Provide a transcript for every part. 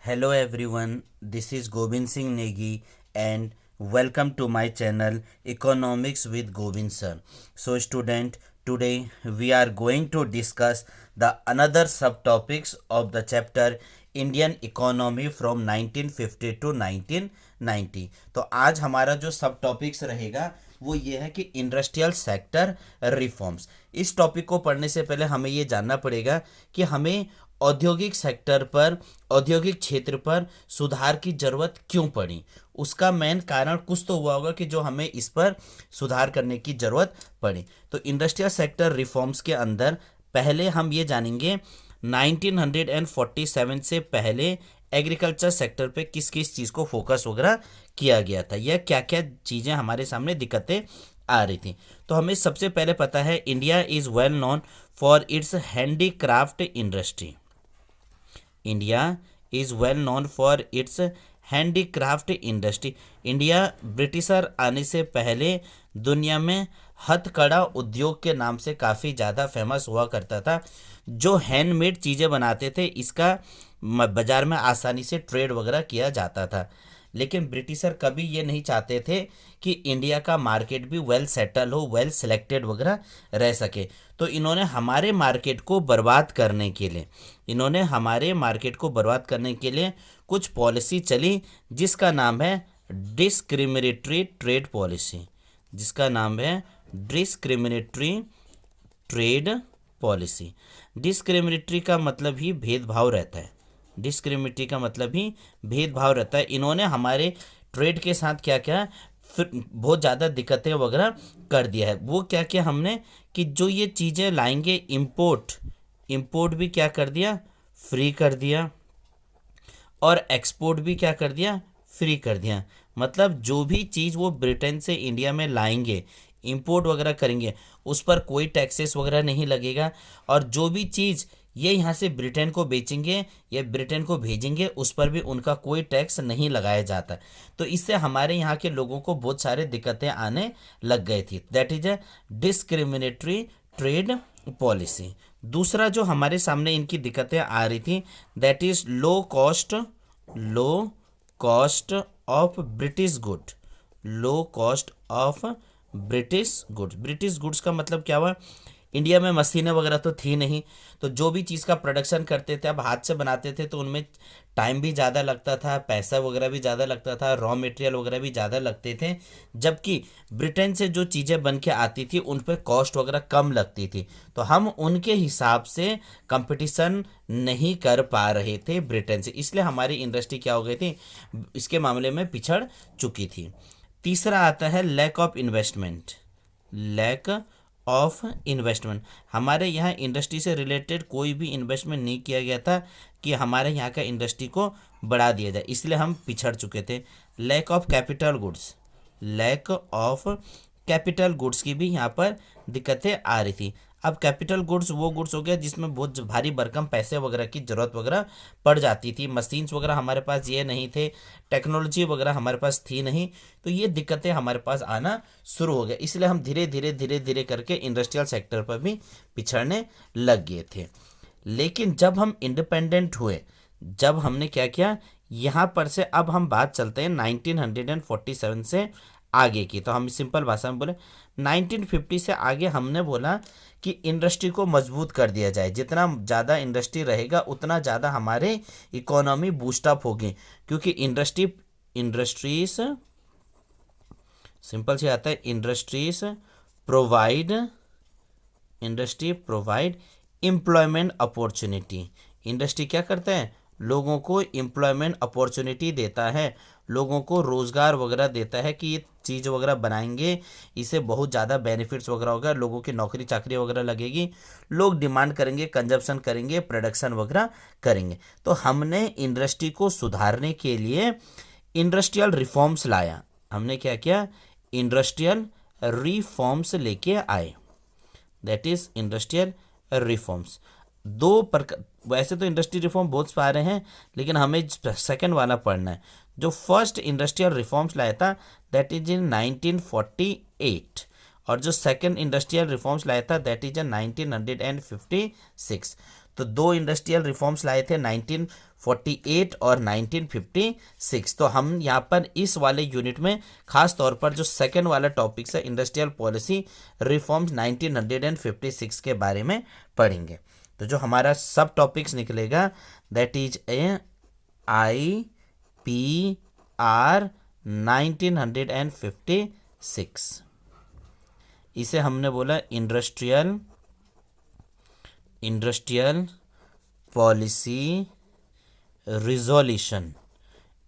Hello everyone, this is Gobind Singh Negi and welcome to my channel Economics with Gobind Sir. So student, today we are going to discuss the another subtopics of the chapter Indian Economy from 1950 to 1990. तो आज हमारा जो सब topics रहेगा वो ये है कि इंडस्ट्रियल सेक्टर रिफॉर्म्स। इस टॉपिक को पढ़ने से पहले हमें ये जानना पड़ेगा कि हमें औद्योगिक सेक्टर पर, औद्योगिक क्षेत्र पर सुधार की ज़रूरत क्यों पड़ी। उसका मेन कारण कुछ तो हुआ होगा कि जो हमें इस पर सुधार करने की ज़रूरत पड़ी। तो इंडस्ट्रियल सेक्टर रिफॉर्म्स के अंदर पहले हम ये जानेंगे 1947 से पहले एग्रीकल्चर सेक्टर पे किस किस चीज़ को फोकस वगैरह किया गया था, यह क्या क्या चीज़ें हमारे सामने दिक्कतें आ रही थी। तो हमें सबसे पहले पता है India is well known for its handicraft industry. India is well known for its handicraft industry. India britisher आने से पहले दुनिया में हथकड़ा उद्योग के नाम से काफ़ी ज़्यादा फेमस हुआ करता था। जो हैंडमेड चीज़ें बनाते थे इसका बाज़ार में आसानी से ट्रेड वगैरह किया जाता था। लेकिन ब्रिटिशर कभी ये नहीं चाहते थे कि इंडिया का मार्केट भी वेल सेटल हो, वेल सिलेक्टेड वगैरह रह सके। तो इन्होंने हमारे मार्केट को बर्बाद करने के लिए कुछ पॉलिसी चली जिसका नाम है डिस्क्रिमिनेटरी ट्रेड पॉलिसी। डिस्क्रिमिनेटरी का मतलब ही भेदभाव रहता है। इन्होंने हमारे ट्रेड के साथ क्या क्या फिर बहुत ज़्यादा दिक्कतें वगैरह कर दिया है। वो क्या क्या हमने कि जो ये चीज़ें लाएंगे इंपोर्ट भी क्या कर दिया, फ्री कर दिया, और एक्सपोर्ट भी क्या कर दिया, फ्री कर दिया। मतलब जो भी चीज़ वो ब्रिटेन से इंडिया में लाएंगे, इंपोर्ट वगैरह करेंगे, उस पर कोई टैक्सेस वगैरह नहीं लगेगा। और जो भी चीज़ ये यहाँ से ब्रिटेन को बेचेंगे या ब्रिटेन को भेजेंगे उस पर भी उनका कोई टैक्स नहीं लगाया जाता। तो इससे हमारे यहाँ के लोगों को बहुत सारे दिक्कतें आने लग गई थी। That is a discriminatory trade policy. दूसरा जो हमारे सामने इनकी दिक्कतें आ रही थी that is low cost of British goods का मतलब क्या हुआ, इंडिया में मशीनें वगैरह तो थी नहीं, तो जो भी चीज़ का प्रोडक्शन करते थे अब हाथ से बनाते थे तो उनमें टाइम भी ज़्यादा लगता था, पैसा वगैरह भी ज़्यादा लगता था, रॉ मटेरियल वगैरह भी ज़्यादा लगते थे। जबकि ब्रिटेन से जो चीज़ें बन के आती थी उन पर कॉस्ट वगैरह कम लगती थी, तो हम उनके हिसाब से कंपटीशन नहीं कर पा रहे थे ब्रिटेन से, इसलिए हमारी इंडस्ट्री क्या हो गई थी, इसके मामले में पिछड़ चुकी थी। तीसरा आता है लैक ऑफ इन्वेस्टमेंट। हमारे यहाँ इंडस्ट्री से रिलेटेड कोई भी इन्वेस्टमेंट नहीं किया गया था कि हमारे यहाँ का इंडस्ट्री को बढ़ा दिया जाए, इसलिए हम पिछड़ चुके थे। लैक ऑफ कैपिटल गुड्स की भी यहाँ पर दिक्कतें आ रही थी। अब कैपिटल गुड्स वो गुड्स हो गया जिसमें बहुत भारी भरकम पैसे वगैरह की ज़रूरत वगैरह पड़ जाती थी। मशीन्स वगैरह हमारे पास ये नहीं थे, टेक्नोलॉजी वगैरह हमारे पास थी नहीं, तो ये दिक्कतें हमारे पास आना शुरू हो गया। इसलिए हम धीरे धीरे करके इंडस्ट्रियल सेक्टर पर भी पिछड़ने लग गए थे। लेकिन जब हम इंडिपेंडेंट हुए, जब हमने क्या किया, यहाँ पर से अब हम बात चलते हैं 1947 से आगे की। तो हम सिंपल भाषा में बोले 1950 से आगे हमने बोला कि इंडस्ट्री को मजबूत कर दिया जाए। जितना ज़्यादा इंडस्ट्री रहेगा उतना ज़्यादा हमारे इकोनॉमी बूस्टअप होगी, क्योंकि इंडस्ट्रीज सिंपल से आता है, industry provide employment opportunity. Industry क्या करता है, लोगों को एम्प्लॉयमेंट अपॉर्चुनिटी देता है, लोगों को रोज़गार वगैरह देता है कि ये चीज़ वगैरह बनाएंगे, इससे बहुत ज़्यादा बेनिफिट्स वगैरह होगा, लोगों की नौकरी चाकरी वगैरह लगेगी, लोग डिमांड करेंगे, कंजप्शन करेंगे, प्रोडक्शन वगैरह करेंगे। तो हमने इंडस्ट्री को सुधारने के लिए इंडस्ट्रियल रिफॉर्म्स लाया। हमने क्या किया, इंडस्ट्रियल रिफॉर्म्स लेके आए। That is industrial reforms. वैसे तो इंडस्ट्री रिफॉर्म बहुत सारे हैं, लेकिन हमें सेकंड वाला पढ़ना है। जो फर्स्ट इंडस्ट्रियल रिफॉर्म्स लाया था दैट इज इन 1948, और जो सेकंड इंडस्ट्रियल रिफॉर्म्स लाया था दैट इज इन 1956। तो दो इंडस्ट्रियल रिफॉर्म्स लाए थे 1948 और 1956। तो हम यहाँ पर इस वाले यूनिट में खास तौर पर जो सेकंड वाला टॉपिक है इंडस्ट्रियल पॉलिसी रिफॉर्म्स 1956 के बारे में पढ़ेंगे। तो जो हमारा सब टॉपिक्स निकलेगा दैट इज IPR 1956। इसे हमने बोला industrial policy resolution,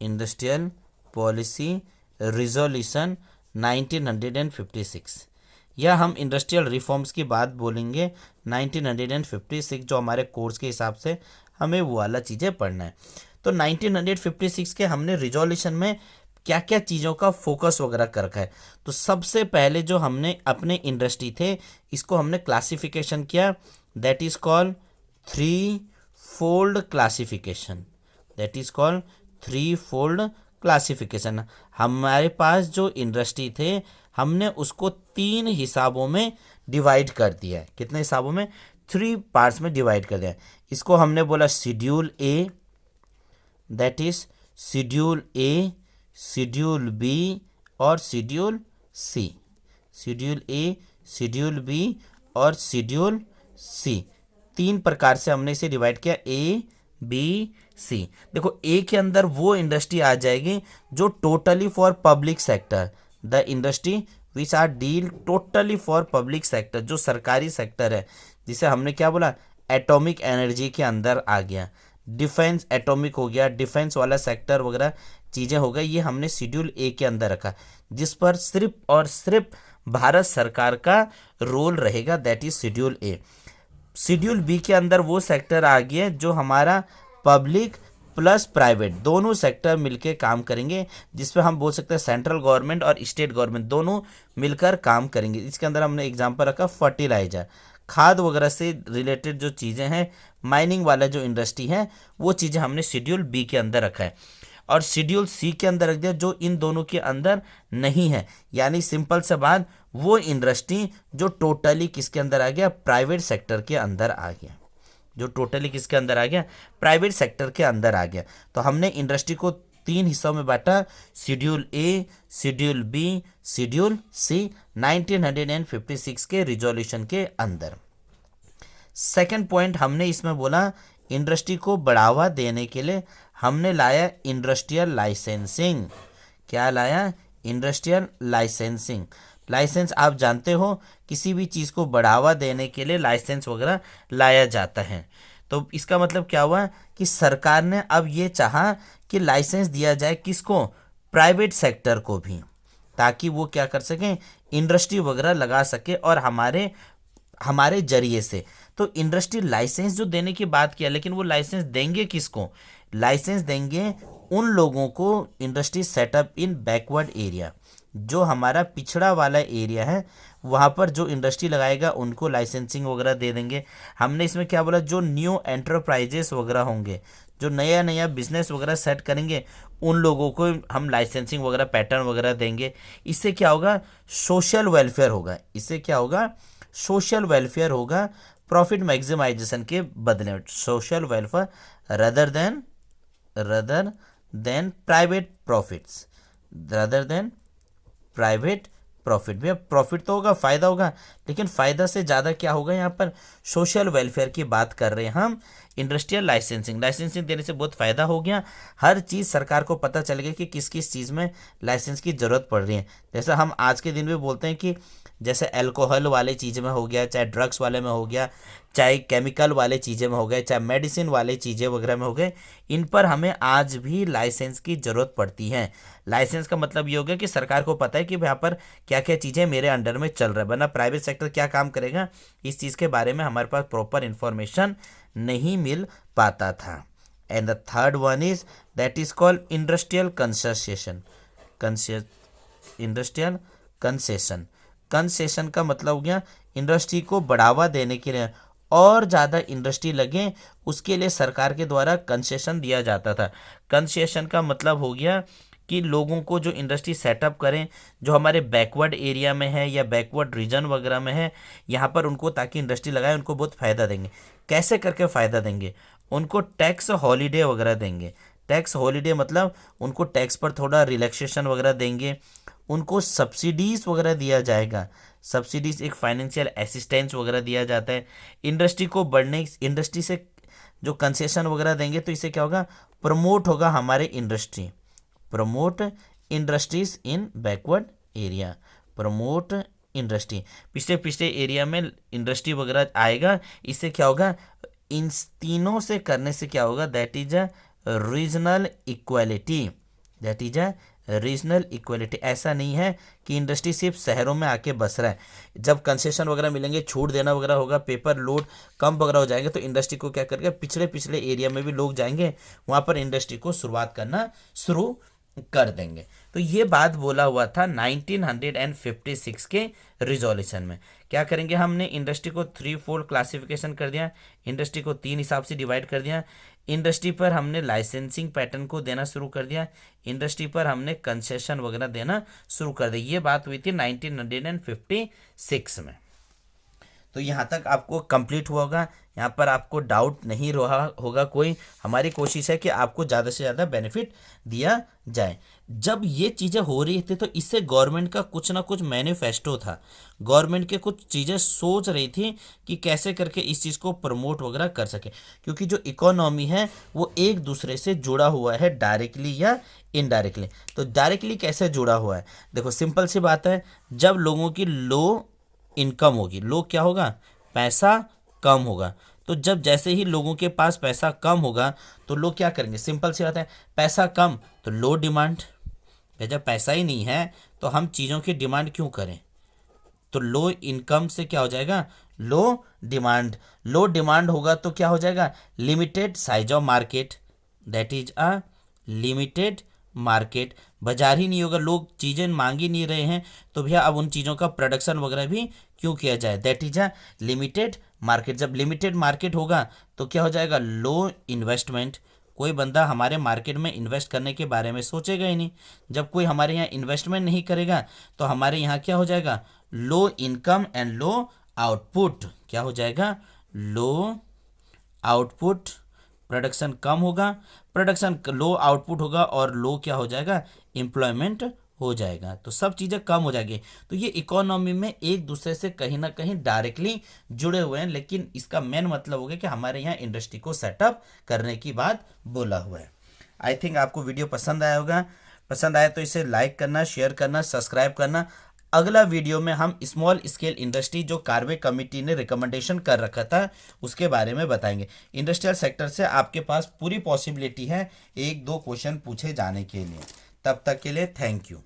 industrial policy resolution 1956, या हम इंडस्ट्रियल रिफॉर्म्स की बात बोलेंगे 1956, जो हमारे कोर्स के हिसाब से हमें वो वाला चीज़ें पढ़ना है। तो 1956 के हमने रिजोल्यूशन में क्या क्या चीज़ों का फोकस वगैरह कर रखा है। तो सबसे पहले जो हमने अपने इंडस्ट्री थे इसको हमने क्लासिफिकेशन किया, that is called three fold classification, that is called three fold classification. हमारे पास जो इंडस्ट्री थे हमने उसको 3 हिसाबों में डिवाइड कर दिया है। कितने हिसाबों में? 3 पार्ट्स में डिवाइड कर दिया है। इसको हमने बोला schedule A, that is schedule A, schedule B और schedule C. Schedule A, schedule B और शेड्यूल सी, 3 प्रकार से हमने इसे डिवाइड किया, ए बी सी। देखो ए के अंदर वो इंडस्ट्री आ जाएगी जो totally for public sector, the industry which are deal totally for public sector, जो सरकारी सेक्टर है, जिसे हमने क्या बोला एटॉमिक एनर्जी के अंदर आ गया, डिफेंस एटॉमिक हो गया, डिफेंस वाला सेक्टर वगैरह चीज़ें हो गई, ये हमने शेड्यूल ए के अंदर रखा, जिस पर सिर्फ और सिर्फ भारत सरकार का रोल रहेगा, that is schedule A. Schedule B के अंदर वो सेक्टर आ गए जो हमारा पब्लिक प्लस प्राइवेट दोनों सेक्टर मिलकर काम करेंगे, जिसपे हम बोल सकते हैं सेंट्रल गवर्नमेंट और स्टेट गवर्नमेंट दोनों मिलकर काम करेंगे। इसके अंदर हमने एग्जांपल रखा फर्टिलाइजर, खाद वगैरह से रिलेटेड जो चीज़ें हैं, माइनिंग वाला जो इंडस्ट्री है वो चीज़ें हमने शेड्यूल बी के अंदर रखा है। और शेड्यूल सी के अंदर रख दिया जो इन दोनों के अंदर नहीं है, यानी सिंपल सा बात वो इंडस्ट्री जो टोटली किसके अंदर आ गया, प्राइवेट सेक्टर के अंदर आ गया, जो टोटली किसके अंदर आ गया, प्राइवेट सेक्टर के अंदर आ गया। तो हमने इंडस्ट्री को 3 हिस्सों में बांटा, schedule A, schedule B, schedule सी, 1956 के रिजोल्यूशन के अंदर। सेकंड पॉइंट हमने इसमें बोला इंडस्ट्री को बढ़ावा देने के लिए हमने लाया इंडस्ट्रियल लाइसेंसिंग। क्या लाया? Industrial licensing. लाइसेंस आप जानते हो किसी भी चीज़ को बढ़ावा देने के लिए लाइसेंस वगैरह लाया जाता है। तो इसका मतलब क्या हुआ कि सरकार ने अब ये चाहा कि लाइसेंस दिया जाए किसको, प्राइवेट सेक्टर को भी, ताकि वो क्या कर सकें, इंडस्ट्री वगैरह लगा सके और हमारे जरिए से। तो इंडस्ट्री लाइसेंस जो देने की बात किया, लेकिन वो लाइसेंस देंगे किसको? लाइसेंस देंगे उन लोगों को इंडस्ट्री सेटअप इन बैकवर्ड एरिया, जो हमारा पिछड़ा वाला एरिया है वहाँ पर जो इंडस्ट्री लगाएगा उनको लाइसेंसिंग वगैरह दे देंगे। हमने इसमें क्या बोला, जो न्यू एंटरप्राइजेस वगैरह होंगे, जो नया नया बिजनेस वगैरह सेट करेंगे, उन लोगों को हम लाइसेंसिंग वगैरह पैटर्न वगैरह देंगे। इससे क्या होगा, सोशल वेलफेयर होगा। इससे क्या होगा, सोशल वेलफेयर होगा, प्रॉफिट मैक्सिमाइजेशन के बदले, social welfare rather than private profits, rather than private profit. भैया प्रॉफिट तो होगा, फ़ायदा होगा, लेकिन फ़ायदा से ज़्यादा क्या होगा, यहाँ पर सोशल वेलफेयर की बात कर रहे हैं हम। इंडस्ट्रियल लाइसेंसिंग देने से बहुत फ़ायदा हो गया, हर चीज़ सरकार को पता चल गया कि किस किस चीज़ में लाइसेंस की ज़रूरत पड़ रही है। जैसा हम आज के दिन में बोलते हैं कि जैसे अल्कोहल वाले चीज़ में हो गया, चाहे ड्रग्स वाले में हो गया, चाहे केमिकल वाले चीज़ें में हो गए, चाहे मेडिसिन वाले चीज़ें वगैरह में हो गए, इन पर हमें आज भी लाइसेंस की ज़रूरत पड़ती है। लाइसेंस का मतलब ये हो गया कि सरकार को पता है कि यहाँ पर क्या क्या चीज़ें मेरे अंडर में चल रहा है, वरना प्राइवेट सेक्टर क्या काम करेगा, इस चीज़ के बारे में हमारे पास प्रॉपर इन्फॉर्मेशन नहीं मिल पाता था। And the third one is that is called industrial concession. Industrial concession का मतलब हो गया इंडस्ट्री को बढ़ावा देने के लिए और ज़्यादा इंडस्ट्री लगे, उसके लिए सरकार के द्वारा कंसेशन दिया जाता था। कंसेशन का मतलब हो गया कि लोगों को जो इंडस्ट्री सेटअप करें, जो हमारे बैकवर्ड एरिया में है या बैकवर्ड रीजन वगैरह में है, यहाँ पर उनको ताकि इंडस्ट्री लगाए, उनको बहुत फ़ायदा देंगे। कैसे करके फ़ायदा देंगे, उनको टैक्स हॉलीडे वगैरह देंगे। टैक्स हॉलीडे मतलब उनको टैक्स पर थोड़ा रिलैक्सेशन वगैरह देंगे, उनको सब्सिडीज़ वगैरह दिया जाएगा। सब्सिडीज़ एक फाइनेंशियल असिस्टेंस वगैरह दिया जाता है। इंडस्ट्री को बढ़ने, इंडस्ट्री से जो कंसेशन वगैरह देंगे तो इससे क्या होगा, प्रमोट होगा हमारे इंडस्ट्री, प्रमोट इंडस्ट्रीज इन बैकवर्ड एरिया, प्रमोट इंडस्ट्री, पिछले पिछले एरिया में इंडस्ट्री वगैरह आएगा। इससे क्या होगा, इन तीनों से करने से क्या होगा, that is a regional equality, that is a regional equality. ऐसा नहीं है कि इंडस्ट्री सिर्फ शहरों में आके बस रहा है। जब कंसेशन वगैरह मिलेंगे, छूट देना वगैरह होगा, पेपर लोड कम वगैरह हो जाएंगे, तो इंडस्ट्री को क्या करेगा, पिछले पिछले एरिया में भी लोग जाएंगे, वहाँ पर इंडस्ट्री को शुरुआत करना शुरू कर देंगे। तो ये बात बोला हुआ था 1956 के रिजोल्यूशन में। क्या करेंगे, हमने इंडस्ट्री को 3-4 क्लासिफिकेशन कर दिया, इंडस्ट्री को 3 हिसाब से डिवाइड कर दिया। इंडस्ट्री पर हमने लाइसेंसिंग पैटर्न को देना शुरू कर दिया, इंडस्ट्री पर हमने कंसेशन वगैरह देना शुरू कर दिया। ये बात हुई थी 1956 में। तो यहाँ तक आपको कंप्लीट हुआ होगा, यहाँ पर आपको डाउट नहीं रहा होगा कोई। हमारी कोशिश है कि आपको ज़्यादा से ज़्यादा बेनिफिट दिया जाए। जब ये चीज़ें हो रही थी तो इससे गवर्नमेंट का कुछ ना कुछ मैनिफेस्टो था, गवर्नमेंट के कुछ चीज़ें सोच रही थी कि कैसे करके इस चीज़ को प्रमोट वगैरह कर सके, क्योंकि जो इकोनॉमी है वो एक दूसरे से जुड़ा हुआ है, डायरेक्टली या इनडायरेक्टली। तो डायरेक्टली कैसे जुड़ा हुआ है, देखो सिंपल सी बात है, जब लोगों की लो इनकम होगी, लोग क्या होगा, पैसा कम होगा। तो जब जैसे ही लोगों के पास पैसा कम होगा तो लोग क्या करेंगे, सिंपल सी बात है, पैसा कम तो लो डिमांड। जब पैसा ही नहीं है तो हम चीज़ों की डिमांड क्यों करें, तो लो इनकम से क्या हो जाएगा, लो डिमांड। लो डिमांड होगा तो क्या हो जाएगा, limited size of market, that is a limited market. बाजार ही नहीं होगा, लोग चीज़ें मांग ही नहीं रहे हैं, तो भैया अब उन चीज़ों का प्रोडक्शन वगैरह भी क्यों किया जाए, that is a limited market. जब लिमिटेड मार्केट होगा तो क्या हो जाएगा, लो इन्वेस्टमेंट। कोई बंदा हमारे मार्केट में इन्वेस्ट करने के बारे में सोचेगा ही नहीं। जब कोई हमारे यहाँ इन्वेस्टमेंट नहीं करेगा तो हमारे यहाँ क्या हो जाएगा, low income and low output. क्या हो जाएगा, लो आउटपुट, प्रोडक्शन कम होगा, प्रोडक्शन लो आउटपुट होगा, और लो क्या हो जाएगा, एम्प्लॉयमेंट हो जाएगा। तो सब चीज़ें कम हो जाएगी। तो ये इकोनॉमी में एक दूसरे से कहीं ना कहीं डायरेक्टली जुड़े हुए हैं, लेकिन इसका मेन मतलब हो गया कि हमारे यहाँ इंडस्ट्री को सेटअप करने की बात बोला हुआ है। आई थिंक आपको वीडियो पसंद आया होगा। पसंद आया तो इसे लाइक करना, शेयर करना, सब्सक्राइब करना। अगला वीडियो में हम स्मॉल स्केल इंडस्ट्री जो कार्वे कमेटी ने रिकमेंडेशन कर रखा था उसके बारे में बताएंगे। इंडस्ट्रियल सेक्टर से आपके पास पूरी पॉसिबिलिटी है 1-2 क्वेश्चन पूछे जाने के लिए। तब तक के लिए थैंक यू।